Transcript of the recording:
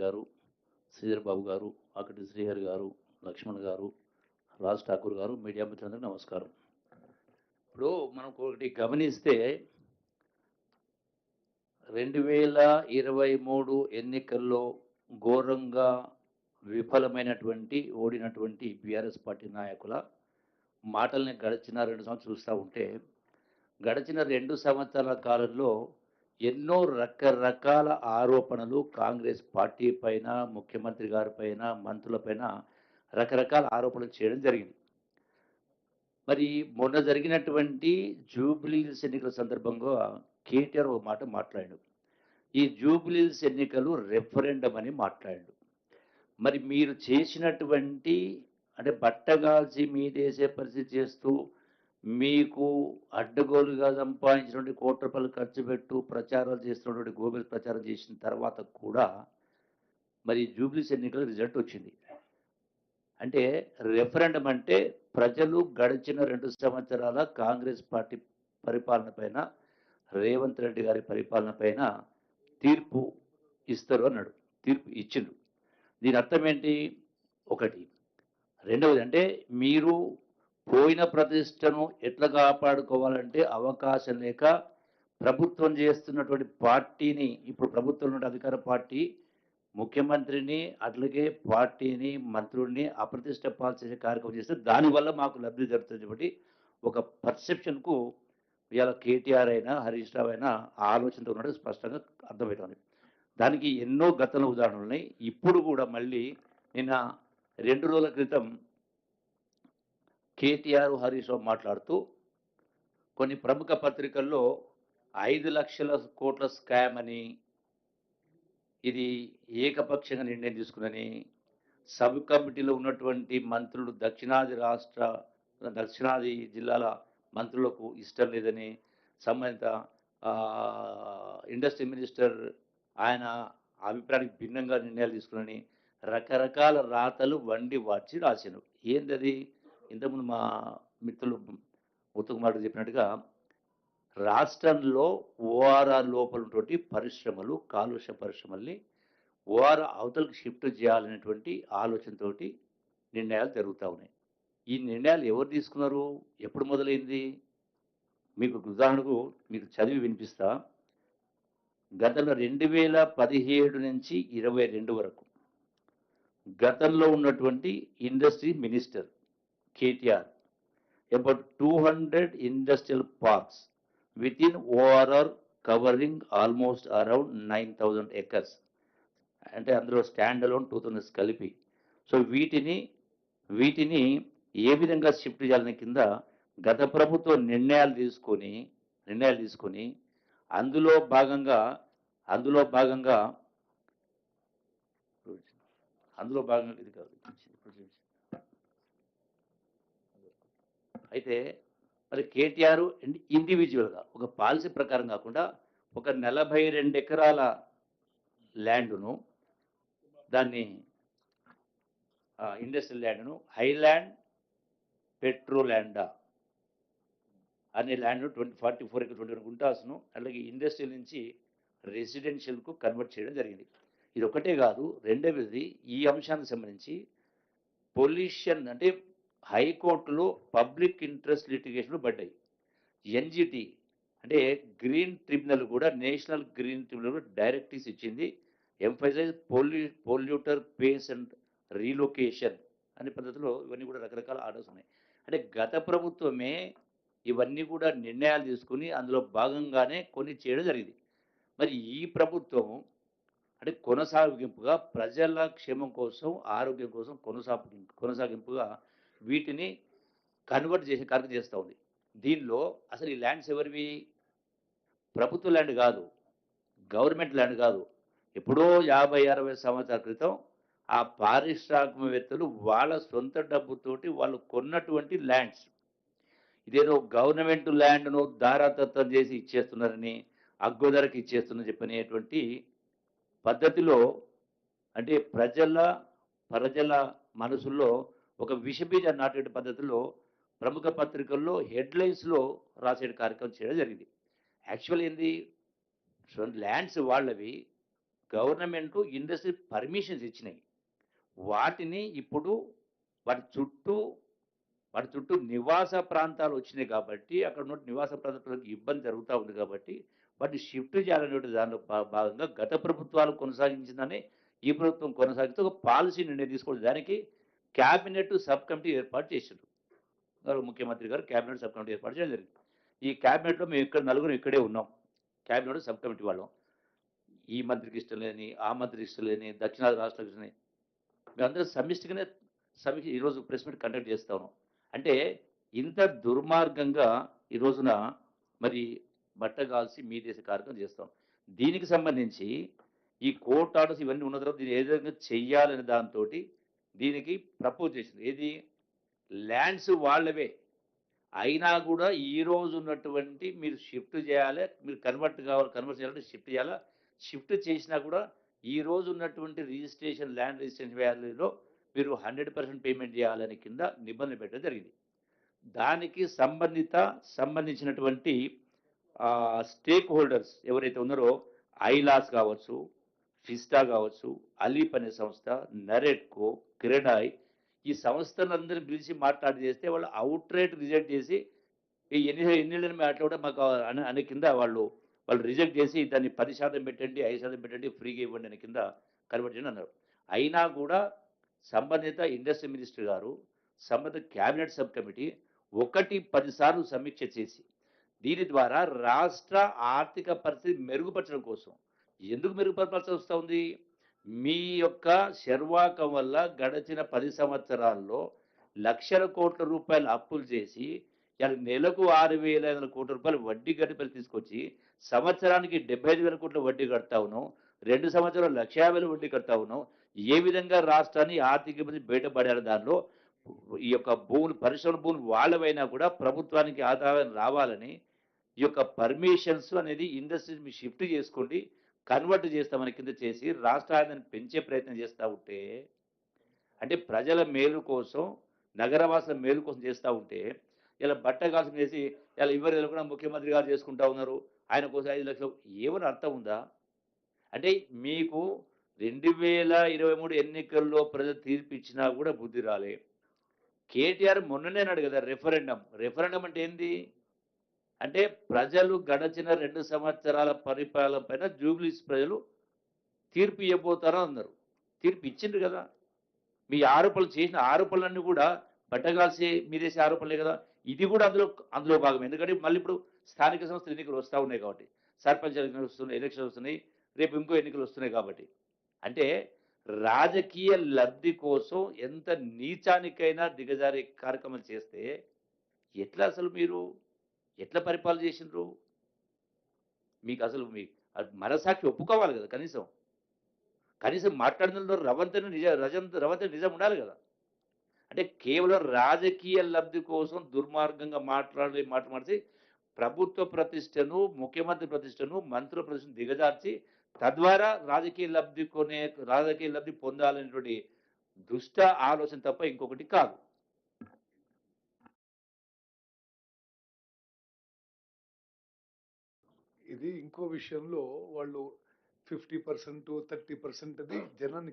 గారు, శ్రీధర్ బాబు గారు, అక్కడి శ్రీహరి గారు, లక్ష్మణ్ గారు, రాజ్ ఠాకూర్ గారు, మీడియా మిత్రులందరికీ నమస్కారం. ఇప్పుడు మనం ఒకటి గమనిస్తే 2023 ఎన్నికల్లో ఘోరంగా ఓడినటువంటి బీఆర్ఎస్ పార్టీ నాయకుల మాటల్ని గడిచిన 2 సంవత్సరాలు చూస్తూ ఉంటే, గడిచిన 2 సంవత్సరాల కాలంలో ఎన్నో రకరకాల ఆరోపణలు కాంగ్రెస్ పార్టీ పైన, ముఖ్యమంత్రి గారి పైన, మంత్రులపైన రకరకాల ఆరోపణలు చేయడం జరిగింది. మరి మొన్న జరిగినటువంటి జూబ్లీహిల్స్ ఎన్నికల సందర్భంగా కేటీఆర్ ఒక మాట మాట్లాడాడు. ఈ జూబ్లీహిల్స్ ఎన్నికలు రెఫరెండం అని మాట్లాడాడు. మరి మీరు చేసినటువంటి అంటే బట్టగాల్చి మీదేసే పరిస్థితి చేస్తూ మీకు అడ్డగోలుగా సంపాదించినటువంటి కోట్ల రూపాయలు ఖర్చు పెట్టు ప్రచారాలు చేస్తున్నటువంటి గోబెల్ ప్రచారం చేసిన తర్వాత కూడా మరి జూబ్లీస్ ఎన్నికల రిజల్ట్ వచ్చింది. అంటే రెఫరెండం అంటే ప్రజలు గడిచిన 2 సంవత్సరాల కాంగ్రెస్ పార్టీ పరిపాలన పైన, రేవంత్ రెడ్డి గారి పరిపాలన పైన తీర్పు ఇస్తారు అన్నాడు. తీర్పు ఇచ్చిండు. దీని అర్థం ఏంటి? ఒకటి. రెండవది అంటే మీరు పోయిన ప్రతిష్టను ఎట్లా కాపాడుకోవాలంటే అవకాశం లేక ప్రభుత్వం చేస్తున్నటువంటి పార్టీని, ఇప్పుడు ప్రభుత్వంలో ఉన్న అధికార పార్టీ ముఖ్యమంత్రిని అట్లాగే పార్టీని మంత్రుల్ని అప్రతిష్ట పాలు చేసే కార్యక్రమం చేస్తే దానివల్ల మాకు లబ్ధి జరుగుతుంది కాబట్టి ఒక పర్సెప్షన్కు ఇవాళ కేటీఆర్ అయినా హరీష్ రావు అయినా ఆలోచనతో ఉన్నట్టు స్పష్టంగా అర్థమవుతుంది. దానికి ఎన్నో గతంలో ఉదాహరణలు ఉన్నాయి. ఇప్పుడు కూడా మళ్ళీ నిన్న 2 రోజుల క్రితం కేటీఆర్ హరీష్ రావు మాట్లాడుతూ కొన్ని ప్రముఖ పత్రికల్లో 5 లక్షల కోట్ల స్కామ్ అని, ఇది ఏకపక్షంగా నిర్ణయం తీసుకున్నని, సబ్ కమిటీలో ఉన్నటువంటి మంత్రులు దక్షిణాది జిల్లాల మంత్రులకు ఇష్టం లేదని, సంబంధిత ఇండస్ట్రీ మినిస్టర్ ఆయన అభిప్రాయానికి భిన్నంగా నిర్ణయాలు తీసుకుని రకరకాల రాతలు వండి వార్చి రాశారు. ఏంటది? ఇంతకుముందు మా మిత్రులు ఉత్తకుమార్ చెప్పినట్టుగా రాష్ట్రంలో ఓఆర్ఆర్ లోపల ఉన్నటువంటి పరిశ్రమలు, కాలుష్య పరిశ్రమల్ని ఓఆర్ఆర్ అవతలకు షిఫ్ట్ చేయాలనేటువంటి ఆలోచనతోటి నిర్ణయాలు జరుగుతూ ఉన్నాయి. ఈ నిర్ణయాలు ఎవరు తీసుకున్నారు? ఎప్పుడు మొదలైంది? మీకు ఉదాహరణకు మీకు చదివి వినిపిస్తా. గతంలో 2017 నుంచి 22 వరకు గతంలో ఉన్నటువంటి industry minister KTR about 200 industrial parks with in ORR covering almost around 9,000 acres. అంటే అందులో స్టాండ్ అలోన్ 2,000 కలిపి. సో వీటిని ఏ విధంగా షిఫ్ట్ చేయాలని కింద గత ప్రభుత్వం నిర్ణయాలు తీసుకొని అందులో భాగంగా ఇది కాదు. అయితే మరి కేటీఆర్ ఇండివిజువల్గా ఒక పాలసీ ప్రకారం కాకుండా ఒక 42 ఎకరాల ల్యాండ్ను, దాన్ని ఇండస్ట్రియల్ ల్యాండ్ను హైల్యాండ్ పెట్రోల్యాండా అనే ల్యాండ్ 44 ఎకర్ 21 గుంటాస్ను అలాగే ఇండస్ట్రియల్ నుంచి రెసిడెన్షియల్కు కన్వర్ట్ చేయడం జరిగింది. ఇది ఒకటే కాదు. రెండవది ఈ అంశానికి సంబంధించి పొల్యూషన్ అంటే హైకోర్టులో పబ్లిక్ ఇంట్రెస్ట్ లిటిగేషన్లు పడ్డాయి. ఎన్జిటి అంటే గ్రీన్ ట్రిబ్యునల్ కూడా, నేషనల్ గ్రీన్ ట్రిబ్యునల్ డైరెక్టివ్స్ ఇచ్చింది. Emphasize polluter pays and relocation అనే పద్ధతిలో ఇవన్నీ కూడా రకరకాల ఆర్డర్స్ ఉన్నాయి. అంటే గత ప్రభుత్వమే ఇవన్నీ కూడా నిర్ణయాలు తీసుకుని అందులో భాగంగానే కొన్ని చేయడం జరిగింది. మరి ఈ ప్రభుత్వం అంటే కొనసాగింపుగా ప్రజల క్షేమం కోసం, ఆరోగ్యం కోసం కొనసాగింపుగా వీటిని కన్వర్ట్ చేసే కార్యక్రమం చేస్తూ ఉంది. దీనిలో అసలు ఈ ల్యాండ్స్ ఎవరివి? ప్రభుత్వ ల్యాండ్ కాదు, గవర్నమెంట్ ల్యాండ్ కాదు. ఎప్పుడో 50-60 సంవత్సరాల క్రితం ఆ పారిశ్రామికవేత్తలు వాళ్ళ సొంత డబ్బుతోటి వాళ్ళు కొన్నటువంటి ల్యాండ్స్. ఇదేదో గవర్నమెంట్ ల్యాండ్ను దారాదత్తం చేసి ఇచ్చేస్తున్నారని, అగ్గోదరకి ఇచ్చేస్తున్నారని చెప్పనేటువంటి పద్ధతిలో, అంటే ప్రజల మనసుల్లో ఒక విషబీజం నాటే పద్ధతిలో ప్రముఖ పత్రికల్లో హెడ్లైన్స్లో రాసే కార్యక్రమం చేయడం జరిగింది. యాక్చువల్ ఏంది? ల్యాండ్స్ వాళ్ళవి, గవర్నమెంటు ఇండస్ట్రీ పర్మిషన్స్ ఇచ్చినాయి. వాటిని ఇప్పుడు వాటి చుట్టూ వాటి చుట్టూ నివాస ప్రాంతాలు వచ్చినాయి కాబట్టి, అక్కడ ఉన్న నివాస ప్రాంత ప్రజలకు ఇబ్బంది జరుగుతా ఉంది కాబట్టి, వాటిని షిఫ్ట్ చేయాలనేటువంటి దానిలో భాగంగా గత ప్రభుత్వాలు కొనసాగించిందని ఈ ప్రభుత్వం కొనసాగిస్తూ ఒక పాలసీ నిర్ణయం తీసుకోవడం. దానికి క్యాబినెట్ సబ్ కమిటీ ఏర్పాటు చేసిండ్రు. గౌరవ ముఖ్యమంత్రి గారు క్యాబినెట్ సబ్ కమిటీ ఏర్పాటు చేయడం జరిగింది. ఈ క్యాబినెట్‌లో మేము ఇక్కడ నలుగురం ఇక్కడే ఉన్నాం. క్యాబినెట్ సబ్ కమిటీ వాళ్ళం. ఈ మంత్రికి ఇష్టం లేని, ఆ మంత్రికి ఇష్టం లేని, దక్షిణాది రాష్ట్రాలకు ఇష్టం లేని మేమందరం సమిష్టిగానే సమీక్ష ఈరోజు ప్రెస్ మీట్ కండక్ట్ చేస్తా ఉన్నాం. అంటే ఇంత దుర్మార్గంగా ఈ రోజున మరి బట్టగాల్సి మీదేసే కార్యక్రమం చేస్తాం. దీనికి సంబంధించి ఈ కోర్ట్ ఆర్డర్స్ ఇవన్నీ ఉన్న తర్వాత దీన్ని ఏ విధంగా చెయ్యాలనే దాంతోటి దీనికి ప్రపోజ్ చేసింది. ఏది? ల్యాండ్స్ వాళ్ళవే. అయినా గూడా ఈరోజు ఉన్నటువంటి మీరు షిఫ్ట్ చేయాలి. మీరు కన్వర్ట్ చేయాలంటే షిఫ్ట్ చేయాలా? షిఫ్ట్ చేసినా కూడా ఈరోజు ఉన్నటువంటి రిజిస్ట్రేషన్ ల్యాండ్ రిజిస్ట్రేషన్ వాల్యూలో మీరు 100% పేమెంట్ చేయాలని కింద నిబంధనలు పెట్టడం జరిగింది. దానికి సంబంధించినటువంటి స్టేక్ హోల్డర్స్ ఎవరైతే ఉన్నారో ఐలాస్ కావచ్చు, ఫిస్టా కావచ్చు, అలీప్ అనే సంస్థ, నరెట్కో, క్రెడాయ్ ఈ సంస్థలందరిని పిలిచి మాట్లాడి చేస్తే వాళ్ళు ఔట్‌రైట్ రిజెక్ట్ చేసి ఈ ఎన్నేళ్ళని మేము అట్లా కూడా మాకు అనే కింద వాళ్ళు రిజెక్ట్ చేసి దాన్ని 10% పెట్టండి, 5% పెట్టండి, ఫ్రీగా ఇవ్వండి అనే కింద కన్వర్ట్ చేయండి అన్నారు. అయినా కూడా సంబంధిత ఇండస్ట్రీ మినిస్టర్ గారు, సంబంధిత క్యాబినెట్ సబ్ కమిటీ 10 సార్లు సమీక్ష చేసి, దీని ద్వారా రాష్ట్ర ఆర్థిక పరిస్థితి మెరుగుపరచడం కోసం ఎందుకు మెరుగుపరచాల్సి వస్తా ఉంది? మీ యొక్క శర్వాకం వల్ల గడచిన 10 సంవత్సరాల్లో లక్షల కోట్ల రూపాయలు అప్పులు చేసి ఇయాల నెలకు 6,500 కోట్ల రూపాయలు వడ్డీ గడిపలు తీసుకొచ్చి, సంవత్సరానికి 75,000 కోట్ల వడ్డీ కడతా ఉన్నాం. 2 సంవత్సరాలు 1,50,000 వడ్డీ కడతా ఉన్నాం. ఏ విధంగా రాష్ట్రాన్ని ఆర్థిక ఇబ్బంది బయటపడాలి దానిలో ఈ యొక్క భూములు పరిశ్రమల భూములు వాళ్ళవైనా కూడా ప్రభుత్వానికి ఆదాయం రావాలని ఈ యొక్క పర్మిషన్స్ అనేది ఇండస్ట్రీస్ మీరు షిఫ్ట్ చేసుకోండి. కన్వర్ట్ చేస్తామని కింద చేసి రాష్ట్ర ఆదాయాన్ని పెంచే ప్రయత్నం చేస్తా ఉంటే, అంటే ప్రజల మేలు కోసం, నగరవాసుల మేలు కోసం చేస్తా ఉంటే, ఇలా బట్టగాల్సిన చేసి ఇలా ఎవరు తెలవకుండా ముఖ్యమంత్రి గారు చేసుకుంటా ఉన్నారు. ఆయన కోసం 5,00,000 ఏమని అర్థం ఉందా? అంటే మీకు 2023 ఎన్నికల్లో ప్రజలు తీర్పిచ్చినా కూడా బుద్ధి రాలే. కేటీఆర్ మొన్ననే అన్నాడు కదా రెఫరెండమ్. రెఫరెండమ్ అంటే ఏంది? అంటే ప్రజలు గడచిన 2 సంవత్సరాల పరిపాలన పైన జూబ్లీస్ ప్రజలు తీర్పు ఇవ్వబోతారు అన్నారు. తీర్పు ఇచ్చిండ్రు కదా! మీ ఆరోపణలు చేసిన ఆరోపణలన్నీ కూడా బట్టగాల్సి మీదేసే ఆరోపణలే కదా! ఇది కూడా అందులో భాగమే. ఎందుకంటే మళ్ళీ ఇప్పుడు స్థానిక సంస్థల ఎన్నికలు వస్తా ఉన్నాయి కాబట్టి. సర్పంచ్ ఎలక్షన్స్ వస్తున్నాయి. రేపు ఇంకో ఎన్నికలు వస్తున్నాయి కాబట్టి. అంటే రాజకీయ లబ్ధి కోసం ఎంత నీచానికైనా దిగజారే కార్యక్రమాలు చేస్తే ఎట్లా అసలు మీరు ఎట్లా పరిపాలన చేసిండ్రు? మీకసలు మనస్సాక్షి ఒప్పుకోవాలి కదా కనీసం. కనీసం మాట్లాడినలో రవంత నిజం ఉండాలి కదా! అంటే కేవలం రాజకీయ లబ్ధి కోసం దుర్మార్గంగా మాట మాట్లాడి ప్రభుత్వ ప్రతిష్టను, ముఖ్యమంత్రి ప్రతిష్టను, మంత్రుల ప్రతిష్టను దిగజార్చి తద్వారా రాజకీయ లబ్ధి పొందాలనేటువంటి దుష్ట ఆలోచన తప్ప ఇంకొకటి కాదు. ఇది ఇంకో విషయంలో వాళ్ళు 50%, 30% అది జనాన్ని